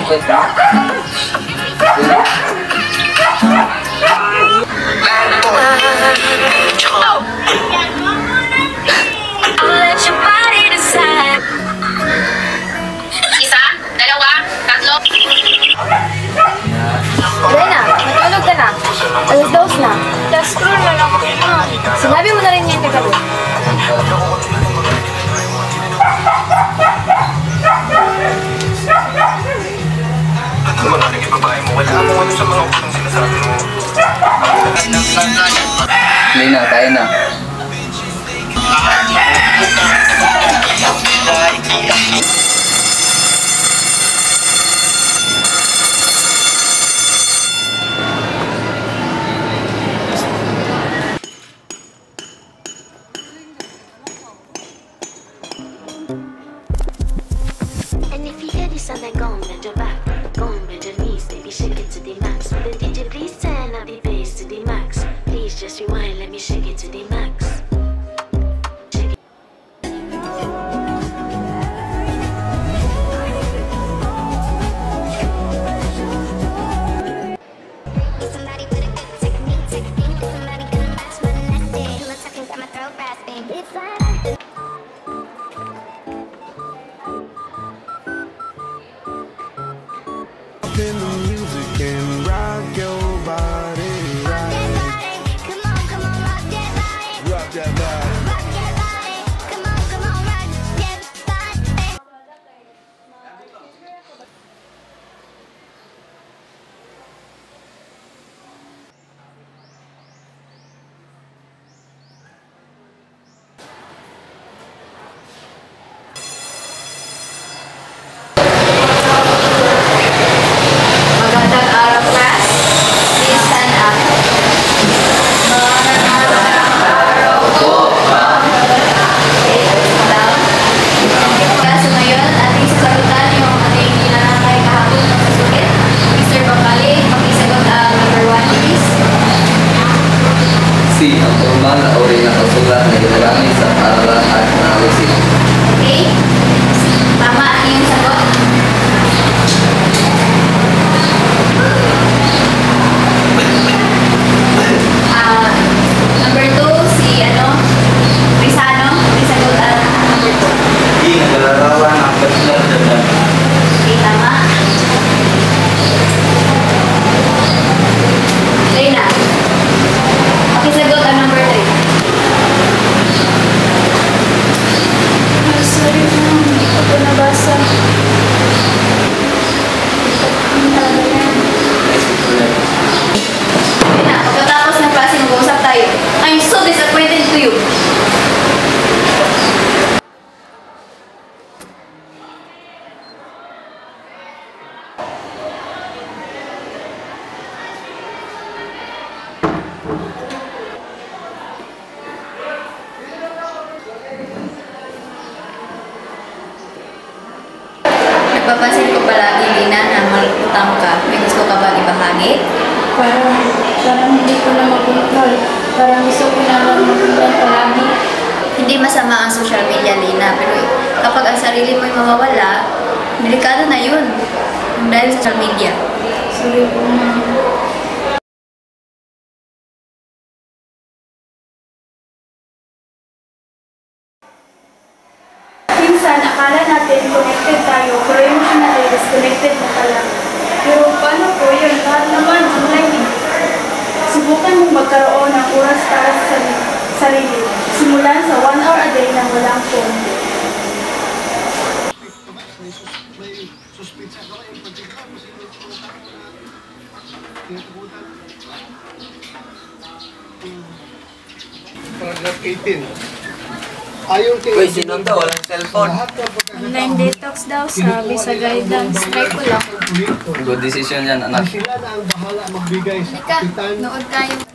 request mo? Isa, dalawa, tatlo. Lena, matulog ka na. Alas 2 na. Last scroll na lang. Sinabi mo na rin yan kagabi. Lena, kaya na. And if you hear this sound, then go on, bend your back. Go on, bend your knees, baby, shake it to the max. Will the DJ please turn up the bass to the max? Please just rewind, let me shake it to the max. Shake it. Somebody with a good technique. Somebody gonna match my nasty. Let's talk and got my throat rasping. It's like in the music and rock your body right. come on, rock that body. Rock that body. Rock that body. Come on, rock that body. Magandang araw, class. Please stand up. Class, so ngayon, ating sasagutan yung ating ginanakay kahapon ng susukit. Mr. Bakali, pakisagot ang number 1, please. C. Ang formal na uri ng pagsulat na ginagamit sa paralan at analysis. Okay? Tama ang iyong sagot. Number 2, si Rizano. Pakisagot ang number 2. D. Naglalarawan ang personal data. Okay, tama. Lena, pakisagot ang number 3. Sorry po, hindi ko po nabasa. Lena, pagkatapos ng klase mag-uusap tayo. I'm so disappointed to you. Napapansin ko palagi, Lina, na malutang ka. May gusto ka ba ibahagi? Parang hindi ko na makontrol. Parang gusto ko na makontrol palagi. Hindi masama ang social media, Lina, pero kapag ang sarili mo'y mawawala, delikado na yun. Dahil sa social media. Sorry po, ma'am. Minsan, akala natin connected tayo, pero emotionally disconnected na pala. Pero paano po yun? Lahat naman online eh. Subukan mong magkaroon ng oras para sa sarili. Simulan sa 1 hour a day na walang phone. Paragraph 18. Ayon kay Uy, sino to? Walang cellphone. Online detox daw, sabi sa guidance. Try ko lang. Good decision yan, anak. sila na ang bahala magbigay sa Ika, kapitan nood tayo.